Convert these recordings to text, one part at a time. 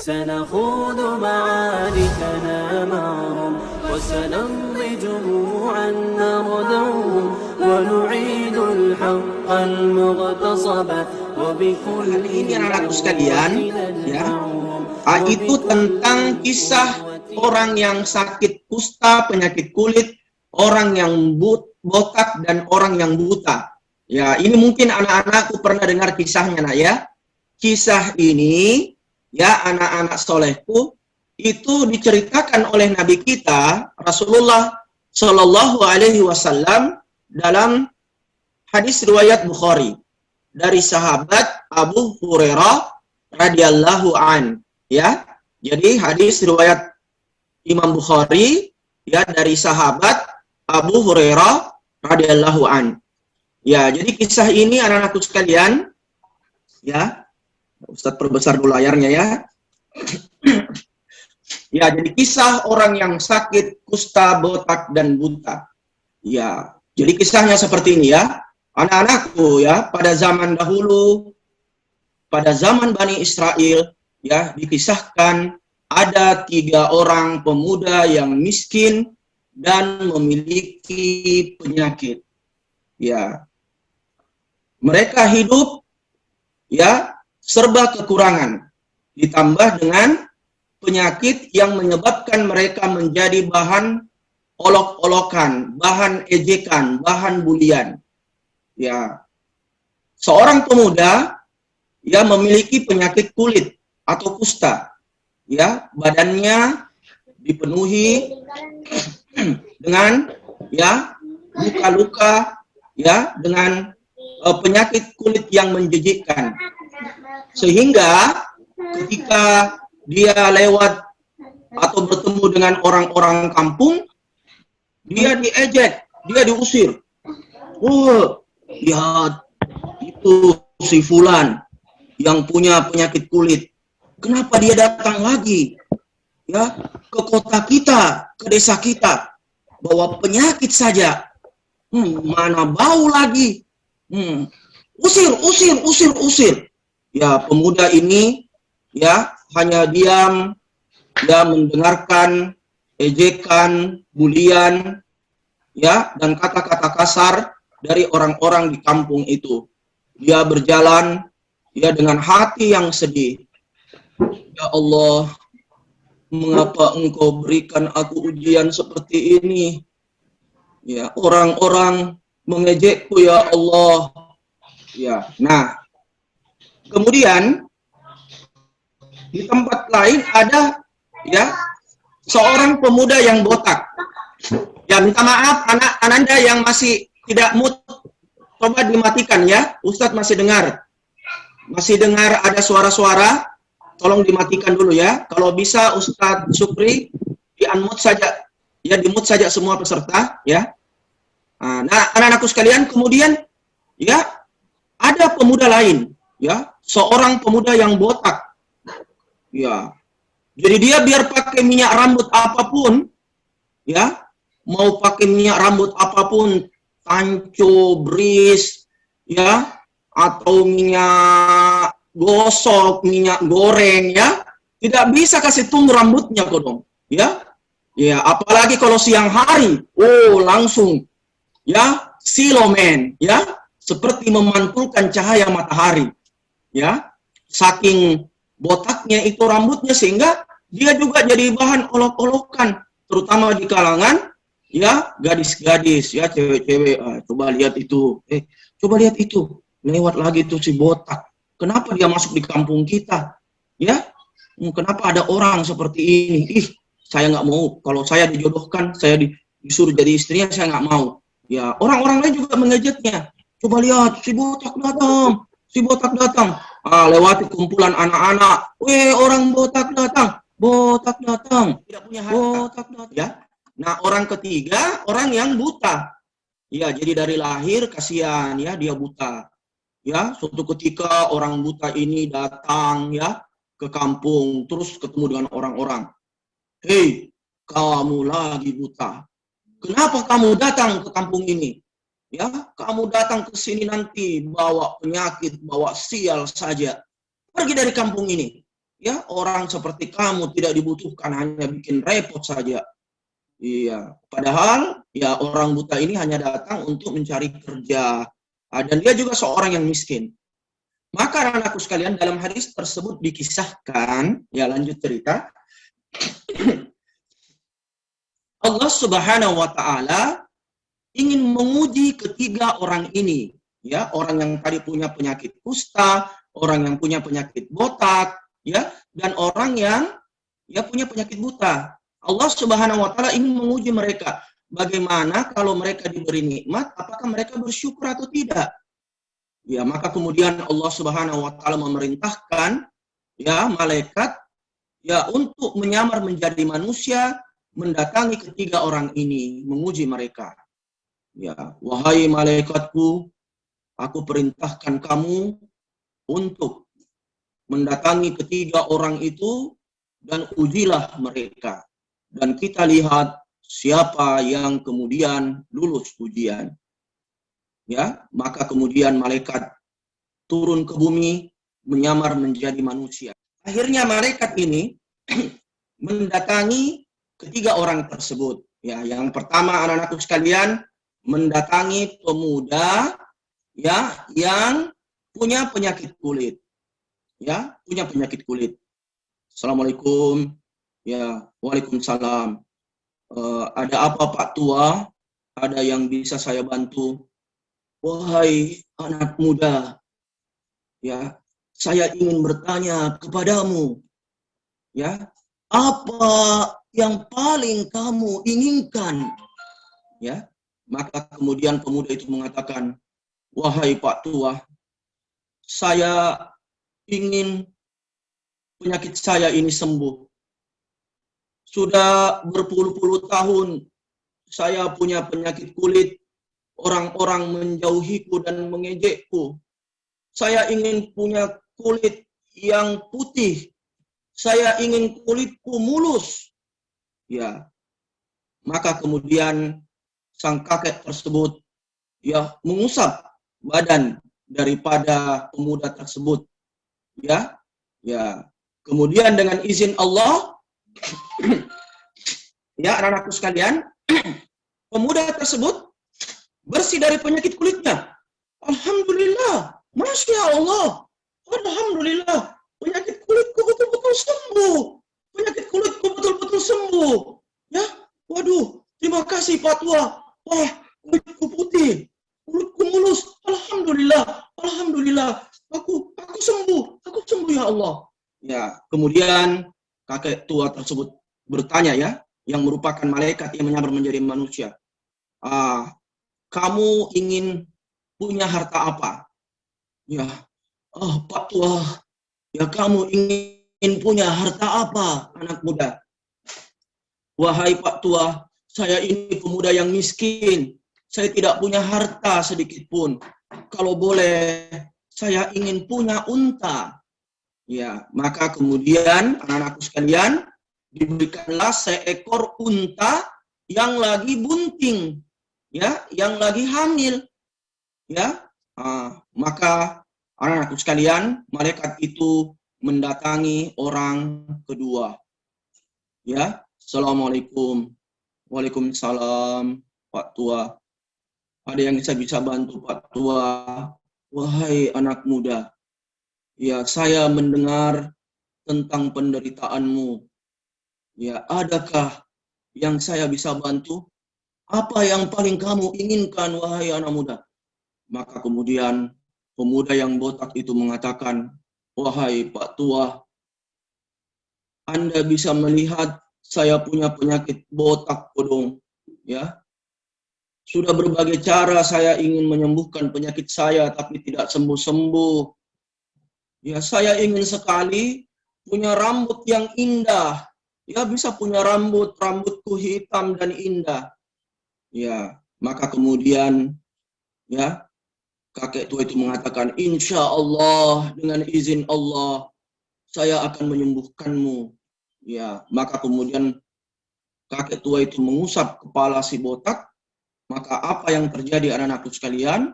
سنخوض معاركنا معهم وسنمضي جموعا نردعهم ونعيد الحق المغتصب وبكل ini anak-anakku sekalian ya, itu tentang kisah orang yang sakit kusta, penyakit kulit, orang yang botak dan orang yang buta. Ya, ini mungkin anak-anakku pernah dengar kisahnya, nak ya. Kisah ini ya, anak-anak solehku, itu diceritakan oleh Nabi kita Rasulullah Shallallahu Alaihi Wasallam dalam hadis riwayat Bukhari dari sahabat Abu Hurairah radhiyallahu an. Ya, jadi hadis riwayat Imam Bukhari ya dari sahabat Abu Hurairah radhiyallahu an. Ya, jadi kisah ini anak-anakku sekalian, ya, Ustadz perbesar dulu layarnya ya. Ya, jadi kisah orang yang sakit kusta, botak dan buta. Ya, jadi kisahnya seperti ini ya, anak-anakku ya, pada zaman dahulu, pada zaman Bani Israel, ya, dikisahkan ada 3 orang pemuda yang miskin dan memiliki penyakit. Ya, mereka hidup ya serba kekurangan, ditambah dengan penyakit yang menyebabkan mereka menjadi bahan olok-olokan, bahan ejekan, bahan bulian. Ya, seorang pemuda ya memiliki penyakit kulit atau kusta. Ya, badannya dipenuhi dengan ya luka-luka ya, dengan penyakit kulit yang menjijikkan, sehingga ketika dia lewat atau bertemu dengan orang-orang kampung, dia diejek, dia diusir. Oh, lihat itu si fulan yang punya penyakit kulit, kenapa dia datang lagi ya ke kota kita, ke desa kita, bawa penyakit saja. Mana bau lagi. Usir. Ya, pemuda ini ya hanya diam, ya mendengarkan ejekan, bulian, ya, dan kata-kata kasar dari orang-orang di kampung itu. Dia berjalan ya dengan hati yang sedih. Ya Allah, mengapa Engkau berikan aku ujian seperti ini? Ya, orang-orang mengejekku ya Allah. Ya, nah, kemudian di tempat lain ada ya seorang pemuda yang botak. Ya, minta maaf Ananda yang masih tidak mood, coba dimatikan ya. Ustadz masih dengar. Masih dengar ada suara-suara, tolong dimatikan dulu ya. Kalau bisa Ustadz Supri di-unmute saja. Ya, di-mute saja semua peserta ya. Nah, anak-anakku sekalian, kemudian ya ada pemuda lain ya, seorang pemuda yang botak. Ya. Jadi dia biar pakai minyak rambut apapun ya, mau pakai minyak rambut apapun, tanco, bris ya, atau minyak gosok, minyak goreng ya, tidak bisa kasih tumbuh rambutnya kok dong ya. Ya, apalagi kalau siang hari, oh langsung ya silomen ya, seperti memantulkan cahaya matahari ya, saking botaknya itu rambutnya, sehingga dia juga jadi bahan olok-olokan, terutama di kalangan ya gadis-gadis ya, cewek-cewek. Coba lihat itu, coba lihat itu, lewat lagi tuh si botak, kenapa dia masuk di kampung kita ya, kenapa ada orang seperti ini, saya nggak mau, kalau saya dijodohkan, saya disuruh jadi istrinya, saya nggak mau. Ya, orang-orang lain juga mengejeknya. Coba lihat, si botak datang, si botak datang. Lewati kumpulan anak-anak, orang botak datang, tidak punya harta, botak datang. Ya. Nah, orang ketiga, orang yang buta. Ya, jadi dari lahir kasihan ya, dia buta. Ya, suatu ketika orang buta ini datang ya ke kampung, terus ketemu dengan orang-orang. Hei, kamu lagi buta. Kenapa kamu datang ke kampung ini? Ya, kamu datang ke sini nanti bawa penyakit, bawa sial saja. Pergi dari kampung ini. Ya, orang seperti kamu tidak dibutuhkan, hanya bikin repot saja. Iya, padahal ya orang buta ini hanya datang untuk mencari kerja. Dan dia juga seorang yang miskin. Maka anak-anakku sekalian, dalam hadis tersebut dikisahkan, ya lanjut cerita, Allah Subhanahu wa taala ingin menguji ketiga orang ini, ya, orang yang tadi punya penyakit kusta, orang yang punya penyakit botak, ya, dan orang yang ya punya penyakit buta. Allah Subhanahu wa taala ingin menguji mereka. Bagaimana kalau mereka diberi nikmat, apakah mereka bersyukur atau tidak? Ya, maka kemudian Allah Subhanahu wa taala memerintahkan ya malaikat ya untuk menyamar menjadi manusia, mendatangi ketiga orang ini, menguji mereka. Ya, wahai malaikatku, aku perintahkan kamu untuk mendatangi ketiga orang itu dan ujilah mereka. Dan kita lihat siapa yang kemudian lulus ujian. Ya, maka kemudian malaikat turun ke bumi menyamar menjadi manusia. Akhirnya malaikat ini mendatangi ketiga orang tersebut. Ya, yang pertama anak-anakku sekalian, mendatangi pemuda ya yang punya penyakit kulit. Ya, punya penyakit kulit. Assalamualaikum. Ya, waalaikumsalam. Ada apa Pak Tua? Ada yang bisa saya bantu? Wahai anak muda, ya, saya ingin bertanya kepadamu, ya, apa yang paling kamu inginkan? Ya, maka kemudian pemuda itu mengatakan, wahai Pak Tua, saya ingin penyakit saya ini sembuh. Sudah berpuluh-puluh tahun saya punya penyakit kulit, orang-orang menjauhiku dan mengejekku. Saya ingin punya kulit yang putih. Saya ingin kulitku mulus. Ya, maka kemudian sang kakek tersebut ya mengusap badan daripada pemuda tersebut. Ya, ya. Kemudian dengan izin Allah, ya anak-anakku sekalian, pemuda tersebut bersih dari penyakit kulitnya. Alhamdulillah, Masya Allah, Alhamdulillah, penyakit kulitku betul-betul sembuh. Penyakit kulitku betul-betul sembuh. Ya, waduh, terima kasih Pak Tua. Wah, kulitku putih, kulitku mulus. Alhamdulillah, Alhamdulillah, aku sembuh ya Allah. Ya, kemudian kakek tua tersebut bertanya ya, yang merupakan malaikat yang menyamar menjadi manusia. Kamu ingin punya harta apa? Ya, Pak Tua, ya kamu ingin punya harta apa, anak muda? Wahai Pak Tua, saya ini pemuda yang miskin. Saya tidak punya harta sedikit pun. Kalau boleh, saya ingin punya unta. Ya, maka kemudian anak-anakku sekalian, diberikanlah seekor unta yang lagi bunting. Ya, yang lagi hamil, ya, maka anak-anakku sekalian, malaikat itu mendatangi orang kedua, ya, Assalamualaikum, waalaikumsalam, Pak Tua, ada yang saya bisa bantu Pak Tua? Wahai anak muda, ya saya mendengar tentang penderitaanmu, ya adakah yang saya bisa bantu? Apa yang paling kamu inginkan, wahai anak muda? Maka kemudian pemuda yang botak itu mengatakan, wahai Pak Tua, Anda bisa melihat saya punya penyakit botak kodong. Ya, sudah berbagai cara saya ingin menyembuhkan penyakit saya, tapi tidak sembuh-sembuh. Ya, saya ingin sekali punya rambut yang indah. Ya, bisa punya rambutku hitam dan indah. Ya, maka kemudian ya kakek tua itu mengatakan, insya Allah dengan izin Allah saya akan menyembuhkanmu. Ya, maka kemudian kakek tua itu mengusap kepala si botak. Maka apa yang terjadi anak-anakku sekalian?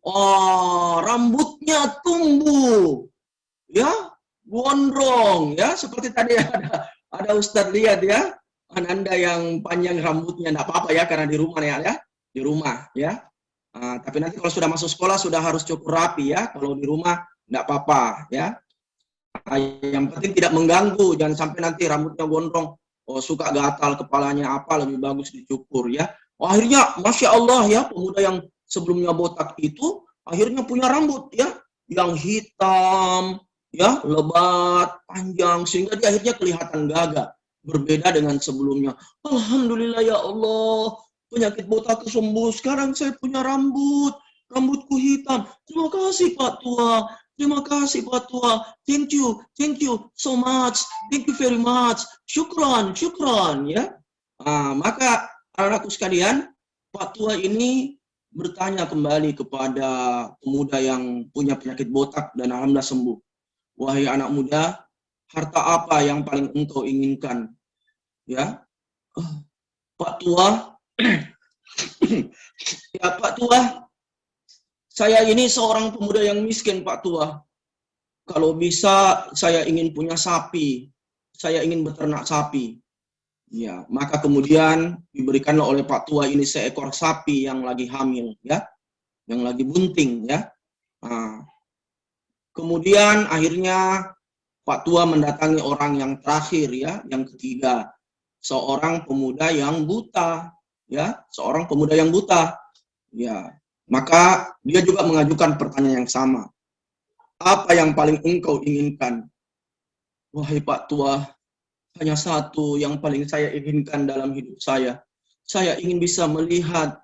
Oh, rambutnya tumbuh. Ya, gondrong ya, seperti tadi ada Ustadz lihat ya, Ananda yang panjang rambutnya, enggak apa-apa ya karena di rumah ya, di rumah ya. Tapi nanti kalau sudah masuk sekolah sudah harus cukup rapi ya, kalau di rumah enggak apa-apa ya. Yang penting tidak mengganggu, jangan sampai nanti rambutnya gondrong, oh suka gatal kepalanya apa, lebih bagus dicukur ya. Oh, akhirnya Masya Allah ya, pemuda yang sebelumnya botak itu akhirnya punya rambut ya, yang hitam ya, lebat, panjang, sehingga dia akhirnya kelihatan gagah, berbeda dengan sebelumnya. Alhamdulillah ya Allah, penyakit botak sembuh, sekarang saya punya rambutku hitam. Terima kasih Pak Tua. Terima kasih Pak Tua. Thank you so much. Thank you very much. Syukran ya. Maka anak-anakku sekalian, Pak Tua ini bertanya kembali kepada pemuda yang punya penyakit botak dan alhamdulillah sembuh. Wahai anak muda, harta apa yang paling engkau inginkan? Ya, Pak Tua, ya Pak Tua, saya ini seorang pemuda yang miskin Pak Tua. Kalau bisa saya ingin punya sapi, saya ingin beternak sapi. Ya, maka kemudian diberikanlah oleh Pak Tua ini seekor sapi yang lagi hamil, ya, yang lagi bunting, ya. Kemudian akhirnya Pak Tua mendatangi orang yang terakhir, ya, yang ketiga, seorang pemuda yang buta, ya, seorang pemuda yang buta, ya. Maka dia juga mengajukan pertanyaan yang sama. Apa yang paling engkau inginkan? Wahai Pak Tua, hanya satu yang paling saya inginkan dalam hidup saya. Saya ingin bisa melihat,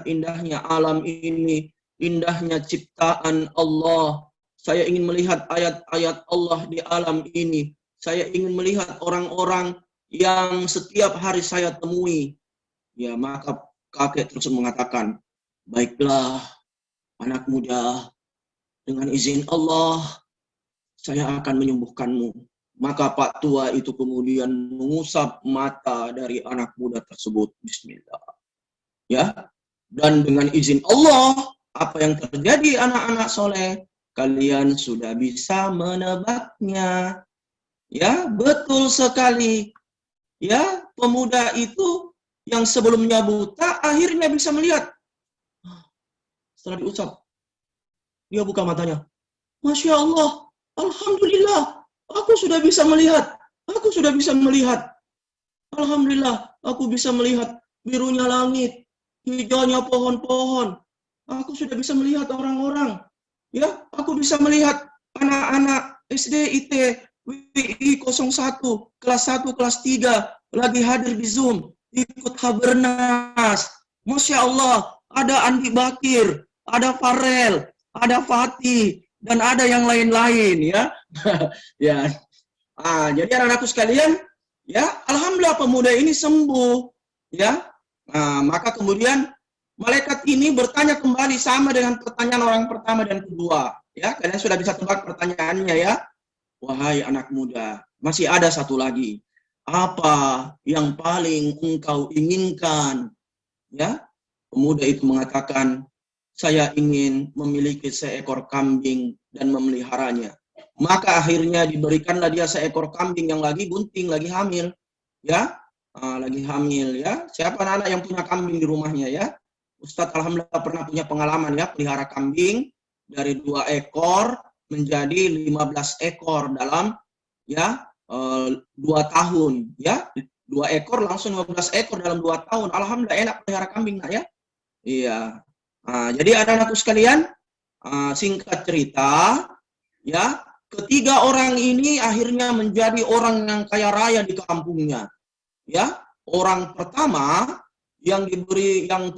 indahnya alam ini, indahnya ciptaan Allah. Saya ingin melihat ayat-ayat Allah di alam ini. Saya ingin melihat orang-orang yang setiap hari saya temui. Ya, maka kakek terus mengatakan, baiklah anak muda, dengan izin Allah, saya akan menyembuhkanmu. Maka Pak Tua itu kemudian mengusap mata dari anak muda tersebut. Bismillah. Ya, dan dengan izin Allah, apa yang terjadi anak-anak soleh, kalian sudah bisa menebaknya. Ya, betul sekali. Ya, pemuda itu yang sebelumnya buta akhirnya bisa melihat. Setelah diucap, dia buka matanya. Masya Allah, Alhamdulillah, aku sudah bisa melihat. Alhamdulillah, aku bisa melihat birunya langit, hijaunya pohon-pohon. Aku sudah bisa melihat orang-orang. Ya, aku bisa melihat anak-anak SD IT WI 01 kelas 1 kelas 3 lagi hadir di Zoom, ikut Habernas. Masya Allah, ada Andi Bakir, ada Farel, ada Fatih, dan ada yang lain-lain, ya. Ya. Jadi anak-anakku sekalian, ya, alhamdulillah pemuda ini sembuh, ya. Maka kemudian malaikat ini bertanya kembali sama dengan pertanyaan orang pertama dan kedua, ya. Kalian sudah bisa tebak pertanyaannya, ya. Wahai anak muda, masih ada satu lagi. Apa yang paling engkau inginkan? Ya, pemuda itu mengatakan, saya ingin memiliki seekor kambing dan memeliharanya. Maka akhirnya diberikanlah dia seekor kambing yang lagi bunting, lagi hamil. Ya, lagi hamil, ya. Siapa anak-anak yang punya kambing di rumahnya, ya? Ustadz alhamdulillah pernah punya pengalaman, ya, pelihara kambing dari 2 ekor menjadi 15 ekor dalam, ya, 2 tahun, ya. 2 ekor langsung 15 ekor dalam 2 tahun. Alhamdulillah enak pelihara kambing, nak, ya. Iya. Jadi anak-anakku sekalian, singkat cerita, ya, ketiga orang ini akhirnya menjadi orang yang kaya raya di kampungnya. Ya, orang pertama yang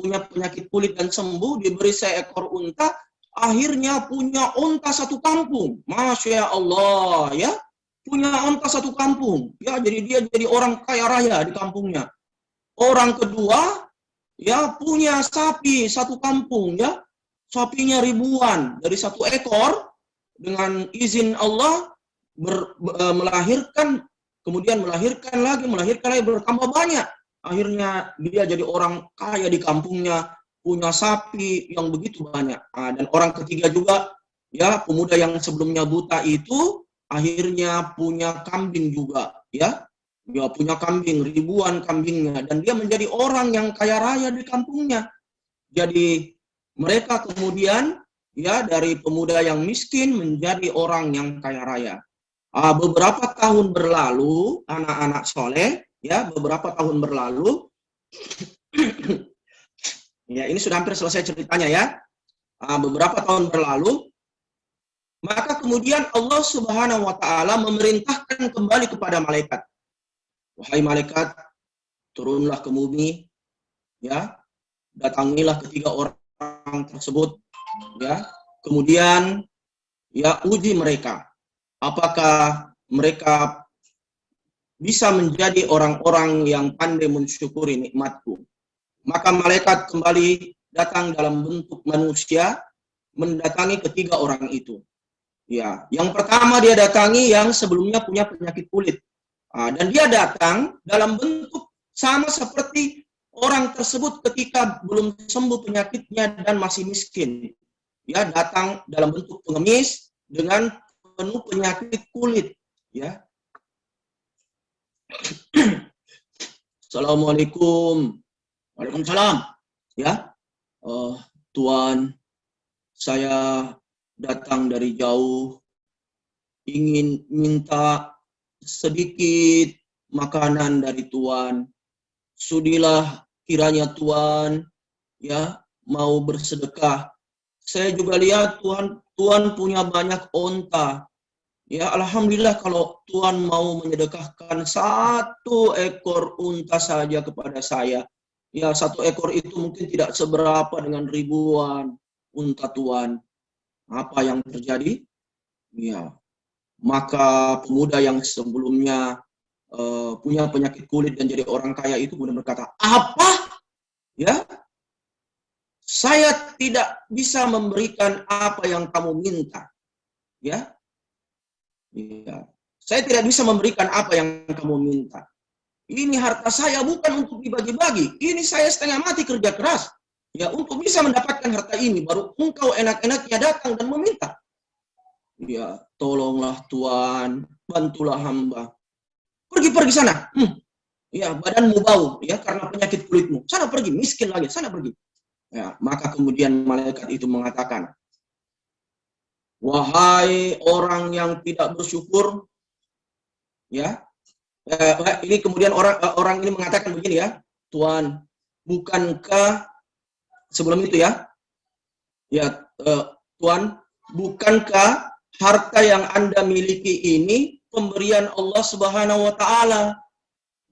punya penyakit kulit dan sembuh diberi seekor unta, akhirnya punya unta 1 kampung. Masya Allah, ya. Punya unta 1 kampung. Ya, jadi dia jadi orang kaya raya di kampungnya. Orang kedua, ya, punya sapi 1 kampung, ya. Sapinya ribuan dari 1 ekor, dengan izin Allah melahirkan, kemudian melahirkan lagi bertambah banyak. Akhirnya dia jadi orang kaya di kampungnya, punya sapi yang begitu banyak. Dan orang ketiga juga Ya, pemuda yang sebelumnya buta itu akhirnya punya kambing juga, ya. Dia punya kambing, ribuan kambingnya, dan dia menjadi orang yang kaya raya di kampungnya. Jadi mereka kemudian, ya, dari pemuda yang miskin menjadi orang yang kaya raya. Beberapa tahun berlalu, anak-anak soleh, ya, beberapa tahun berlalu, ya, ini sudah hampir selesai ceritanya, ya. Beberapa tahun berlalu, maka kemudian Allah Subhanahu wa taala memerintahkan kembali kepada malaikat. Wahai malaikat, turunlah ke bumi, ya. Datangilah ketiga orang tersebut, ya. Kemudian, ya, uji mereka. Apakah mereka bisa menjadi orang-orang yang pandai mensyukuri nikmatku. Maka malaikat kembali datang dalam bentuk manusia mendatangi ketiga orang itu. Ya, yang pertama dia datangi yang sebelumnya punya penyakit kulit. Dan dia datang dalam bentuk sama seperti orang tersebut ketika belum sembuh penyakitnya dan masih miskin. Ya, datang dalam bentuk pengemis dengan penuh penyakit kulit. Ya. Assalamualaikum. Waalaikumsalam. Ya, Tuan, saya datang dari jauh, ingin minta sedikit makanan dari Tuan. Sudilah kiranya Tuan, ya, mau bersedekah. Saya juga lihat Tuan punya banyak onta. Ya, alhamdulillah kalau Tuan mau menyedekahkan 1 ekor unta saja kepada saya. Ya, 1 ekor itu mungkin tidak seberapa dengan ribuan unta Tuan. Apa yang terjadi? Ya, maka pemuda yang sebelumnya punya penyakit kulit dan jadi orang kaya itu kemudian berkata, apa? Ya, saya tidak bisa memberikan apa yang kamu minta. Ya, ya, saya tidak bisa memberikan apa yang kamu minta. Ini harta saya bukan untuk dibagi-bagi. Ini saya setengah mati kerja keras. Ya, untuk bisa mendapatkan harta ini, baru engkau enak-enaknya datang dan meminta. Ya, tolonglah Tuan, bantulah hamba. Pergi sana. Ya, badanmu bau, ya, karena penyakit kulitmu. Sana pergi, miskin lagi, sana pergi. Ya, maka kemudian malaikat itu mengatakan, wahai orang yang tidak bersyukur, ya, ini kemudian orang ini mengatakan begini, ya, Tuan, bukankah sebelum itu, ya, Tuan, bukankah harta yang Anda miliki ini pemberian Allah Subhanahu wa taala?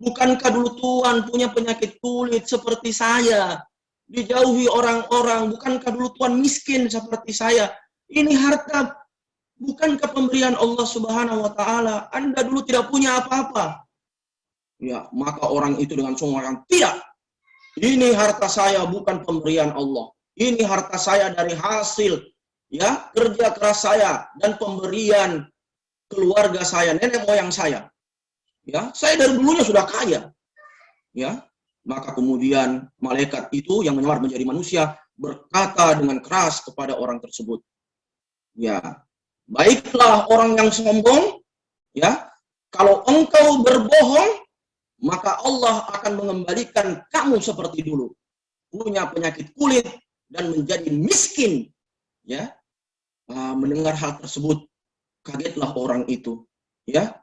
Bukankah dulu Tuan punya penyakit kulit seperti saya? Dijauhi orang-orang, bukankah dulu Tuan miskin seperti saya? Ini harta bukankah pemberian Allah Subhanahu wa taala? Anda dulu tidak punya apa-apa. Ya, maka orang itu dengan sungguh tidak. Ini harta saya bukan pemberian Allah. Ini harta saya dari hasil, ya, kerja keras saya dan pemberian keluarga saya, nenek moyang saya. Ya, saya dari dulunya sudah kaya. Ya, maka kemudian malaikat itu yang menyamar menjadi manusia berkata dengan keras kepada orang tersebut. Ya, baiklah orang yang sombong, ya, kalau engkau berbohong, maka Allah akan mengembalikan kamu seperti dulu. Punya penyakit kulit dan menjadi miskin. Ya, mendengar hal tersebut, kagetlah orang itu. Ya,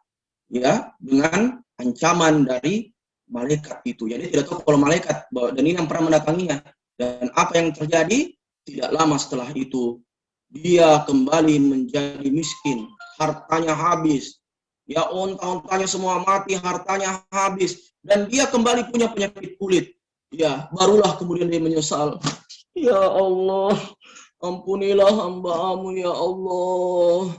dengan ancaman dari malaikat itu. Jadi tidak tahu kalau malaikat, dan ini yang pernah mendatanginya. Dan apa yang terjadi, tidak lama setelah itu, dia kembali menjadi miskin. Hartanya habis. Ya, onta-ontanya semua mati, hartanya habis. Dan dia kembali punya penyakit kulit. Ya, barulah kemudian dia menyesal. Ya Allah, ampunilah hamba-Mu ya Allah.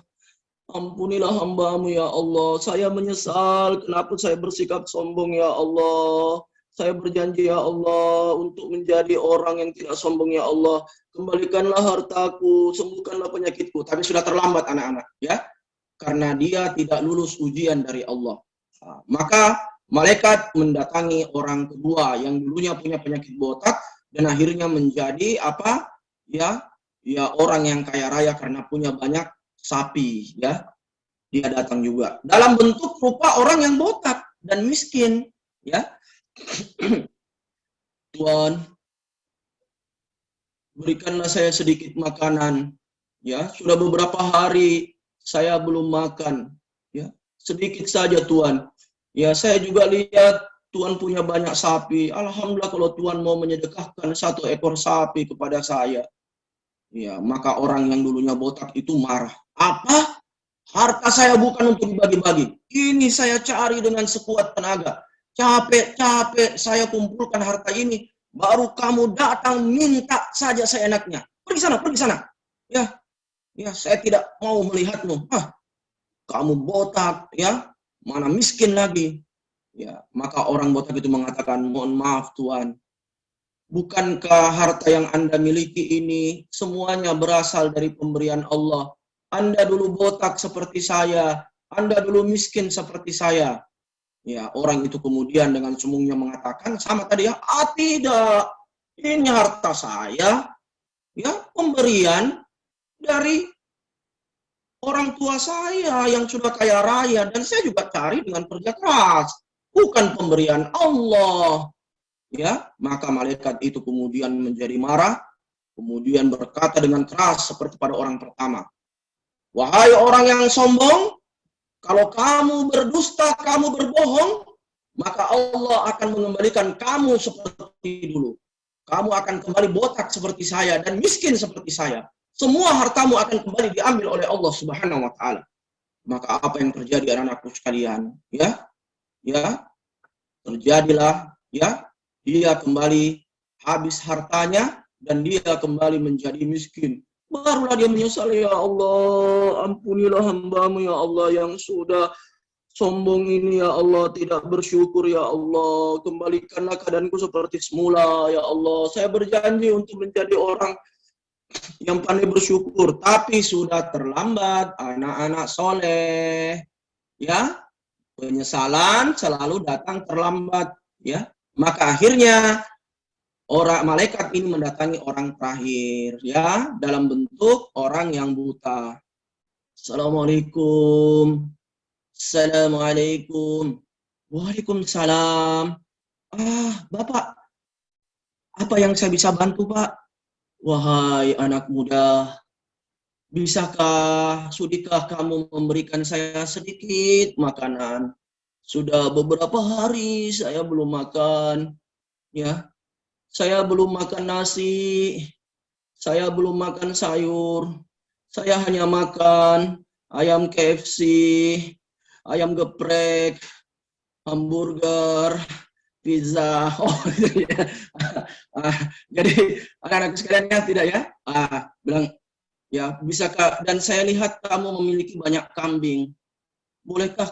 Ampunilah hamba-Mu ya Allah. Saya menyesal kenapa saya bersikap sombong ya Allah. Saya berjanji ya Allah untuk menjadi orang yang tidak sombong ya Allah. Kembalikanlah hartaku, sembuhkanlah penyakitku. Tapi sudah terlambat anak-anak, ya. Karena dia tidak lulus ujian dari Allah. Maka malaikat mendatangi orang kedua yang dulunya punya penyakit botak dan akhirnya menjadi apa? Ya, ya orang yang kaya raya karena punya banyak sapi, ya. Dia datang juga dalam bentuk rupa orang yang botak dan miskin, ya. Tuan, berikanlah saya sedikit makanan, ya. Sudah beberapa hari saya belum makan, ya. Sedikit saja Tuan. Ya, saya juga lihat Tuan punya banyak sapi. Alhamdulillah kalau Tuan mau menyedekahkan 1 ekor sapi kepada saya. Ya, maka orang yang dulunya botak itu marah. Apa? Harta saya bukan untuk dibagi-bagi. Ini saya cari dengan sekuat tenaga. Capek-capek saya kumpulkan harta ini. Baru kamu datang minta saja seenaknya. Pergi sana, pergi sana. Ya, ya saya tidak mau melihatmu. Kamu botak, ya. Mana miskin lagi. Ya, maka orang botak itu mengatakan, mohon maaf Tuan. Bukankah harta yang Anda miliki ini semuanya berasal dari pemberian Allah? Anda dulu botak seperti saya, Anda dulu miskin seperti saya. Ya, orang itu kemudian dengan sumungnya mengatakan sama tadi ya, tidak, ini harta saya, ya pemberian dari orang tua saya yang sudah kaya raya dan saya juga cari dengan kerja keras, bukan pemberian Allah. Ya, maka malaikat itu kemudian menjadi marah, kemudian berkata dengan keras seperti pada orang pertama. Wahai orang yang sombong, kalau kamu berdusta, kamu berbohong, maka Allah akan mengembalikan kamu seperti dulu. Kamu akan kembali botak seperti saya dan miskin seperti saya. Semua hartamu akan kembali diambil oleh Allah Subhanahu wa taala. Maka apa yang terjadi anak-anakku sekalian? Ya. Ya. Terjadilah, ya. Dia kembali habis hartanya dan dia kembali menjadi miskin. Barulah dia menyesal, ya Allah, ampunilah hamba-Mu ya Allah yang sudah sombong ini ya Allah, tidak bersyukur ya Allah, kembalikanlah keadaanku seperti semula ya Allah. Saya berjanji untuk menjadi orang yang pandai bersyukur, tapi sudah terlambat, anak-anak soleh. Ya, penyesalan selalu datang terlambat, ya. Maka akhirnya orang malaikat ini mendatangi orang terakhir, ya, dalam bentuk orang yang buta. Assalamualaikum. Assalamualaikum. Waalaikumsalam. Bapak, apa yang saya bisa bantu, Pak? Wahai anak muda, sudikah kamu memberikan saya sedikit makanan? Sudah beberapa hari saya belum makan, ya. Saya belum makan nasi, saya belum makan sayur, saya hanya makan ayam KFC, ayam geprek, hamburger, pizza. Ya. Jadi anak-anak sekalian ya, tidak ya? Bilang, ya bisakah, dan saya lihat kamu memiliki banyak kambing. Bolehkah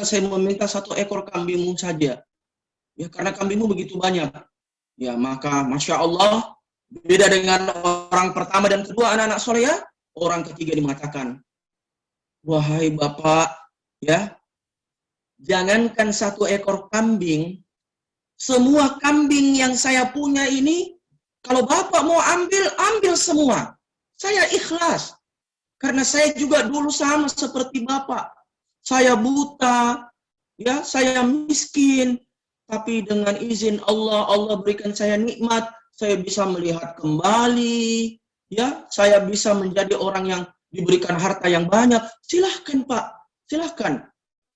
saya meminta 1 ekor kambingmu saja? Ya, karena kambingmu begitu banyak. Ya, maka Masya Allah, beda dengan orang pertama dan kedua anak-anak soleh ya, orang ketiga mengatakan, wahai Bapak, ya, jangankan 1 ekor kambing, semua kambing yang saya punya ini, kalau Bapak mau ambil semua. Saya ikhlas. Karena saya juga dulu sama seperti Bapak. Saya buta, ya, saya miskin. Tapi dengan izin Allah, Allah berikan saya nikmat, saya bisa melihat kembali, ya, saya bisa menjadi orang yang diberikan harta yang banyak. Silahkan Pak, silahkan.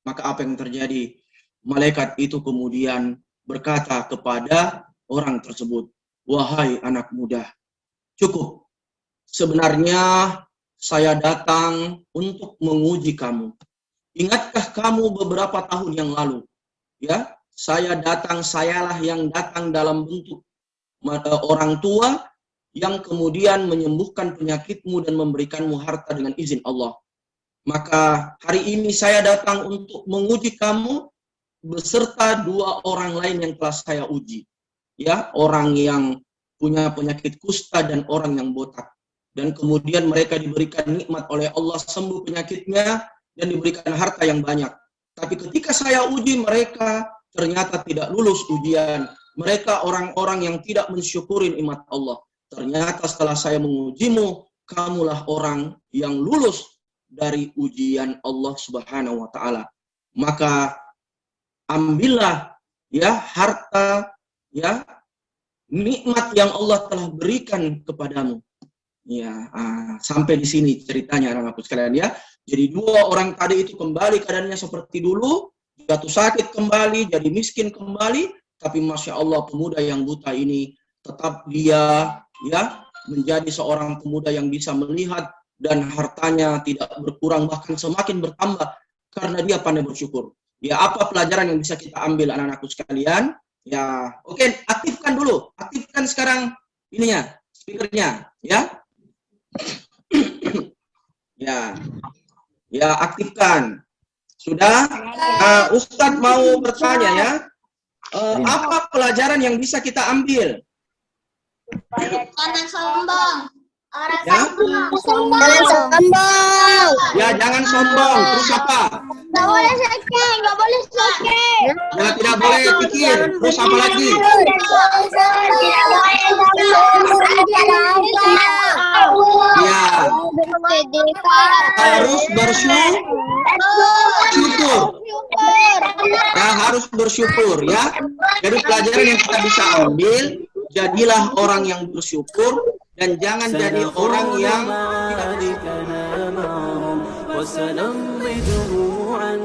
Maka apa yang terjadi? Malaikat itu kemudian berkata kepada orang tersebut, wahai anak muda, cukup. Sebenarnya saya datang untuk menguji kamu. Ingatkah kamu beberapa tahun yang lalu? Ya, sayalah yang datang dalam bentuk orang tua yang kemudian menyembuhkan penyakitmu dan memberikanmu harta dengan izin Allah. Maka hari ini saya datang untuk menguji kamu beserta 2 orang lain yang telah saya uji. Ya, orang yang punya penyakit kusta dan orang yang botak. Dan kemudian mereka diberikan nikmat oleh Allah, sembuh penyakitnya dan diberikan harta yang banyak. Tapi ketika saya uji mereka, ternyata tidak lulus ujian. Mereka orang-orang yang tidak mensyukuri nikmat Allah. ternyata setelah saya mengujimu, kamulah orang yang lulus dari ujian Allah Subhanahu wa taala. Maka ambillah ya harta, ya nikmat yang Allah telah berikan kepadamu. Ya, sampai di sini ceritanya anak-anakku sekalian ya. Jadi dua orang tadi itu kembali keadaannya seperti dulu, jatuh sakit kembali, jadi miskin kembali, tapi Masya Allah pemuda yang buta ini tetap dia ya menjadi seorang pemuda yang bisa melihat dan hartanya tidak berkurang, bahkan semakin bertambah karena dia pandai bersyukur. Ya, apa pelajaran yang bisa kita ambil anak-anakku sekalian? Ya, oke, aktifkan dulu. Aktifkan sekarang ininya, speakernya, ya. Ya. Ya, aktifkan. Sudah? Ustadz mau bertanya ya. Apa pelajaran yang bisa kita ambil? Jangan sombong. Orang Ya? sombong. Ya, jangan sombong. Terus apa? Nggak boleh sakit, nggak boleh sakit. Ya, tidak boleh pikir. Terus apa lagi? Ya, harus bersyukur. Ya, harus bersyukur ya. Jadi pelajaran yang kita bisa ambil, jadilah orang yang bersyukur dan jangan jadi orang yang tidak bersyukur. وسنمضي جموعا